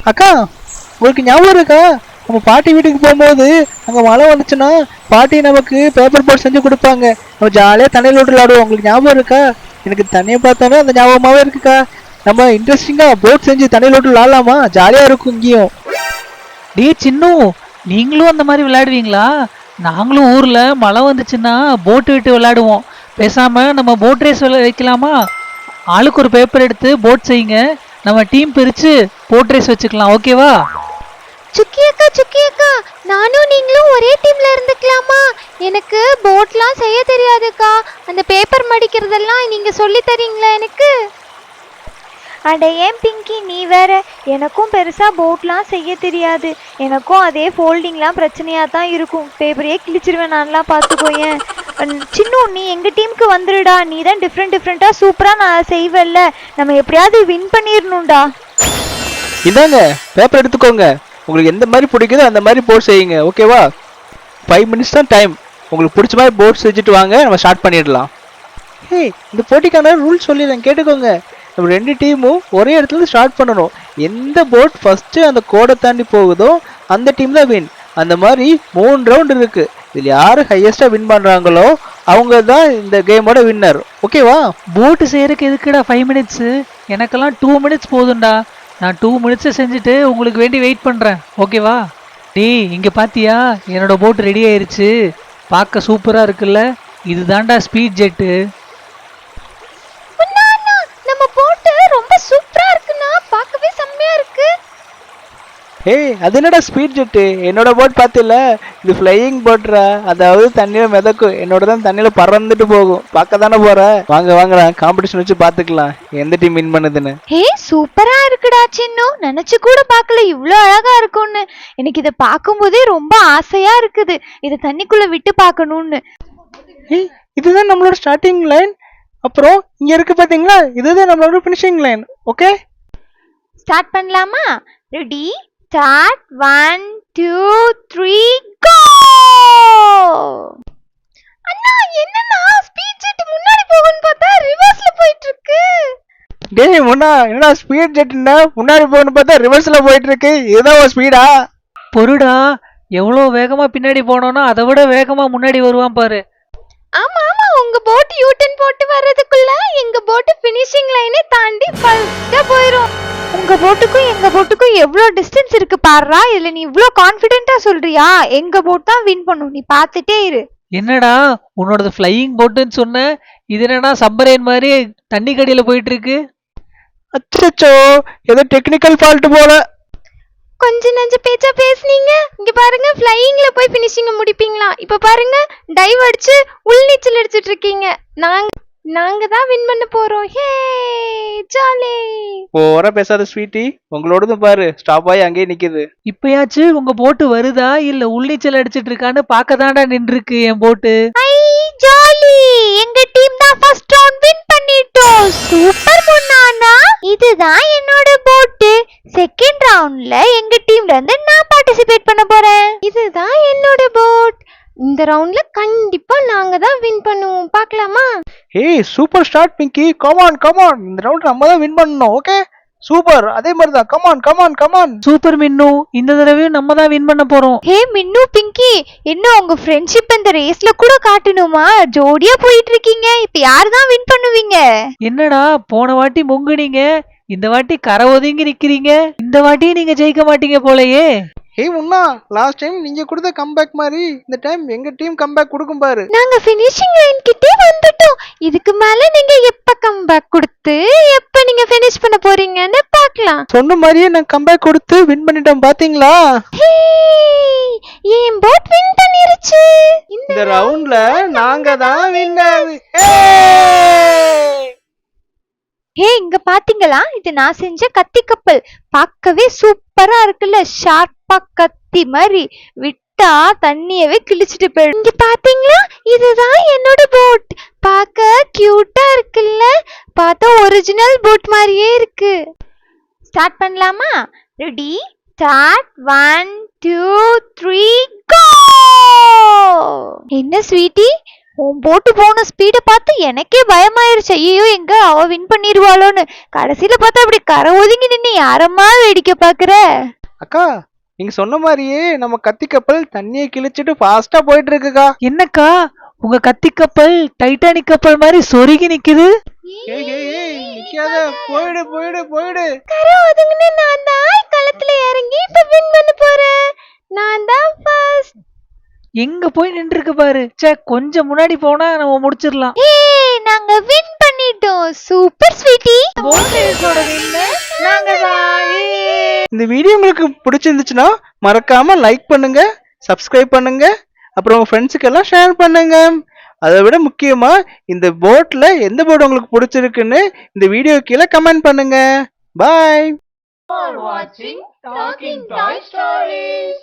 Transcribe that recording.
அக்கா, உங்களுக்கு ஞாபகம் இருக்கா? நம்ம பாட்டி வீட்டுக்கு போகும்போது அங்க மழை வந்துச்சுன்னா பாட்டி நமக்கு பேப்பர் போட் செஞ்சு கொடுப்பாங்க. நம்ம ஜாலியா தண்ணியில் விட்டு விளையாடுவோம். உங்களுக்கு ஞாபகம் இருக்கா? எனக்கு தண்ணியை பார்த்தாலே அந்த ஞாபகமாவே இருக்குக்கா. நம்ம இன்ட்ரெஸ்டிங்கா போட் செஞ்சு தண்ணியில் விட்டு விளையாடலாமா? ஜாலியா இருக்கும் இங்கேயும். டே சின்னு, நீங்களும் அந்த மாதிரி விளையாடுவீங்களா? நாங்களும் ஊர்ல மழை வந்துச்சுன்னா போட்டு விட்டு விளையாடுவோம். பேசாம நம்ம போட் ரேஸ் வைக்கலாமா? ஆளுக்கு ஒரு பேப்பர் எடுத்து போட் செய்யுங்க. நம்ம டீம் பிரிச்சு போட் ரேஸ் வச்சுக்கலாம். ஓகேவா? சுக்கி அக்கா, நானும் நீங்களும் ஒரே டீம்ல இருந்துக்கலாமா? எனக்கு போட்லாம் செய்ய தெரியாதுக்கா. அந்த பேப்பர் மடிக்கிறதெல்லாம் நீங்க சொல்லி தரீங்களா எனக்கு? அட ஏன் பிங்கி, நீ வேற. எனக்கும் பெருசாக போட்லாம் செய்ய தெரியாது. எனக்கும் அதே ஃபோல்டிங்லாம் பிரச்சனையாக தான் இருக்கும். பேப்பரையே கிழிச்சிருவேன் நான்லாம், பார்த்துக்கோயேன். சின்னு, நீ எங்கள் டீமுக்கு வந்துடுடா. நீ தான் டிஃப்ரெண்ட்டாக சூப்பராக நான் செய்வேல்ல. நம்ம எப்படியாவது வின் பண்ணிடணும்டா. இதாங்க பேப்பர் எடுத்துக்கோங்க. உங்களுக்கு எந்த மாதிரி பிடிக்குதோ அந்த மாதிரி போட் செய்யுங்க. ஓகேவா? 5 மினிட்ஸ் தான் டைம். உங்களுக்கு பிடிச்ச மாதிரி போட் செஞ்சுட்டு வாங்க, நம்ம ஸ்டார்ட் பண்ணிடலாம். ஹே, இந்த போட்டிக்கான ரூல்ஸ் சொல்லிடுறேன், கேட்டுக்கோங்க. நம்ம 2 டீமும் ஒரே இடத்துல ஸ்டார்ட் பண்ணணும். எந்த போட் ஃபர்ஸ்ட் அந்த கோடை தாண்டி போகுதோ அந்த டீம் தான் வின். அந்த மாதிரி 3 ரவுண்ட் இருக்கு. இதில் யாரு ஹையஸ்டா வின் பண்றாங்களோ அவங்க தான் இந்த கேமோட வின்னர். ஓகேவா? போட்டு செய்யறதுக்கு எதுக்குடா 5 மினிட்ஸ்? எனக்கெல்லாம் 2 மினிட்ஸ் போதும்டா. நான் 2 மினிட்ஸை செஞ்சுட்டு உங்களுக்கு வேண்டி வெயிட் பண்றேன். ஓகேவா? டேய், இங்க பாத்தியா? என்னோட போட் ரெடி ஆயிருச்சு. பார்க்க சூப்பரா இருக்குல்ல? இதுதான்டா ஸ்பீட் ஜெட்டு. நம்ம போட்டு ரொம்ப சூப்பரா இருக்குண்ணா, பார்க்கவே செம்மையா இருக்கு. ஏய், அது என்னடா ஸ்பீட் ஜெட்டு? என்னோட போட் பார்த்தில்ல? இது ஃப்ளையிங் போட்ரா. அதாவது தண்ணியில மிதக்கும். என்னோட தான் தண்ணியில பறந்துட்டு போகும். பார்க்க தானே போற. வாங்கடா, காம்படிஷன் வச்சு பார்த்துக்கலாம் எந்த டீம் வின் பண்ணுதுன்னு. ஹே, சூப்பரா இருக்குடா சின்னு. நினைச்சு கூட பார்க்கல இவ்வளோ அழகா இருக்கும்னு. எனக்கு இதை பார்க்கும்போதே ரொம்ப ஆசையா இருக்குது, இதை தண்ணிக்குள்ள விட்டு பார்க்கணும்னு. ஏய், இதுதான் நம்மளோட ஸ்டார்டிங் லைன். அப்புறம் இங்க இருக்கு பாத்தீங்களா? இதுதான் நம்மளோட ஃபினிஷிங் லைன். ஓகே, ஸ்டார்ட் பண்ணலாமா? Ready, start. 1 2 3 கோ! அண்ணா, என்னன்னா ஸ்பீட் ஜெட் முன்னாடி போகும்னு பார்த்தா ரிவர்ஸ்ல போயிட்டு இருக்கு. டேய் முன்னா, என்னடா ஸ்பீட் ஜெட்னா முன்னாடி போகணும்னு பார்த்தா ரிவர்ஸ்ல போயிட்டு இருக்கு. இதுதான் ஒரு ஸ்பீடா? பொருடா, எவ்வளோ வேகமா பின்னாடி போனோம்னா அதை விட வேகமா முன்னாடி வருவான் பாரு. ஆமா, உங்க போட் யூட்டன் போட்டு வர்றதுக்குள்ள எங்க போட் ஃபினிஷிங் லைனை தாண்டி ஃபர்ஸ்டா போயிரும். உங்க போட்டுக்கும் எங்க போட்டுக்கும் எவ்வளோ டிஸ்டன்ஸ் இருக்கு பாருடா. இதுல நீ இவ்வளோ கான்ஃபிடென்ட்டா சொல்றியா? எங்க போட் தான் வின் பண்ணும், நீ பார்த்துட்டே இரு. என்னடா உன்னோடது ஃப்ளையிங் போட்டுன்னு சொன்ன? இது என்னடா சம்பரேன் மாதிரி தண்ணி கடியில போயிட்டு இருக்கு? அச்சச்சோ, ஏதோ டெக்னிக்கல் ஃபால்ட் போல. கொஞ்ச நஞ்ச பேச்சா பேசுனீங்க. இங்க பாருங்க, ஃப்ளையிங்ல போய் ஃபினிஷிங்க முடிப்பீங்களா? இப்ப பாருங்க, டைவ் அடிச்சு உள்நீச்சல் அடிச்சிட்டு இருக்கீங்க. நாங்க தான் வின் பண்ண போறோம். ஹே, ஜாலி. ஓவரா பேசாத ஸ்வீட்டி. உங்களோடதும் பாரு, ஸ்டாப் ஆகி அங்கேயே நிக்குது. இப்பயாச்சும் உங்க போட்டு வருதா இல்ல உள்நீச்சல் அடிச்சிட்டு இருக்கான்னு பார்க்கதான்டா நின்று இருக்கு என் போட்டு. ஐ ஜாலி, எங்க டீம் தான் ஃபர்ஸ்ட் ரவுண்ட் வின் பண்ணிட்டோம். சூப்பர் முன்னானா. இதுதான் என்னோட போட். செகண்ட் ரவுண்ட்ல எங்க டீம்ல இருந்து நான் பார்ட்டிசிபேட் பண்ண போறேன். இதுதான் என்னோட போட். இந்த ரவுண்ட்ல கண்டிப்பா நாங்க தான் வின் பண்ணுவோம். பார்க்கலாமா? ஏய், சூப்பர் ஸ்டார்ட் பிங்கி. கமான். இந்த ரவுண்ட் நம்ம தான் வின் பண்ணணும். Okay, super. அதே மாதிரி தான். கமான். சூப்பர் மின்னு, இந்த தடவையும் நம்ம தான் வின் பண்ண போறோம். ஹே மின்னு, பிங்கி, என்ன உங்க ஃப்ரெண்ட்ஷிப் இந்த ரேஸ்ல கூட காட்டணுமா? ஜோடியா போயிட்டு இருக்கீங்க. இப்ப யாரு தான் வின் பண்ணுவீங்க? என்னடா போன வாட்டி முங்குனீங்க, இந்த வாட்டி கரை ஒதுங்கி நிக்கிறீங்க. இந்த வாட்டி நீங்க ஜெயிக்க மாட்டீங்க போலயே. ஏய் முன்னா, லாஸ்ட் டைம் நீங்க கொடுத்த கம்பேக் மாதிரி இந்த டைம் எங்க டீம் கம்பேக் கொடுக்கும் பாரு. நாங்க ஃபினிஷிங் லைன் கிட்டே வந்துட்டோம். இதுக்கு மேல நீங்க எப்ப கம்பேக் கொடுத்து எப்ப நீங்க ஃபினிஷ் பண்ண போறீங்கன்னு பார்க்கலாம். சொன்ன மாதிரியே நான் கம்பேக் கொடுத்து வின் பண்ணிட்டோம், பாத்தீங்களா? ஹே, என் போட் வின் பண்ணிருச்சு. இந்த ரவுண்ட்ல நாங்க தான் வின்னர். ஹே, இங்க பாத்தீங்களா? இது நான் செஞ்ச கத்தி கப்பல். பார்க்கவே சூப்பரா இருக்குல்ல? ஷார்ப்பா கத்தி மாதிரி விட்டா தண்ணியவே கிழிச்சிட்டு போயிடும். இங்க பாத்தீங்களா? இதுதான் என்னோட போட். பார்க்க கியூட்டா இருக்குல்ல? பார்த்தா ஒரிஜினல் போட் மாதிரியே இருக்கு. ஸ்டார்ட் பண்ணலாமா? Ready, start. 1 2 3 கோ! என்ன ஸ்வீட்டி, உன் போட்டு போன ஸ்பீடை பார்த்து எனக்கே பயமாயிருச்சு. ஐயோ எங்க அவ வின் பண்ணிடுவாளோன்னு. கடைசியில பார்த்தா அப்படி கரை ஒதுங்கி நின்று யாரம்மா வேடிக்கை பாக்குற? அக்கா நீங்க சொன்ன மாதிரியே நம்ம கத்தி கப்பல் தண்ணியை கிழிச்சிட்டு ஃபாஸ்டா போயிட்டு இருக்குக்கா. என்னக்கா உங்க கத்தி கப்பல் டைட்டானிக் கப்பல் மாதிரி சொருகி நிக்குது. நிக்காத, போயிடு போயிடு போயிடு. கரை ஒதுங்குன்னு நான் தான் களத்துல இறங்கி இப்ப வின் பண்ண போறேன். நான் தான் ஃபர்ஸ்ட். எங்க போய் நின்று இருக்கு பாரு. சே, கொஞ்சம் முன்னாடி போனா நம்ம முடிச்சிடலாம். ஏய் நாங்க வின் பண்ணிட்டோம். Super sweetie. இந்த வீடியோ உங்களுக்கு பிடிச்சிருந்துச்சுன்னா மறக்காம லைக் பண்ணுங்க, சப்ஸ்கிரைப் பண்ணுங்க, அப்புறம் உங்க ஃப்ரெண்ட்ஸுக்கு எல்லாம் ஷேர் பண்ணுங்க. அதை விட முக்கியமா இந்த போட்ல எந்த போட் உங்களுக்கு பிடிச்சிருக்குன்னு இந்த வீடியோ கீழே கமெண்ட் பண்ணுங்க. பாய். Talking Toy Stories.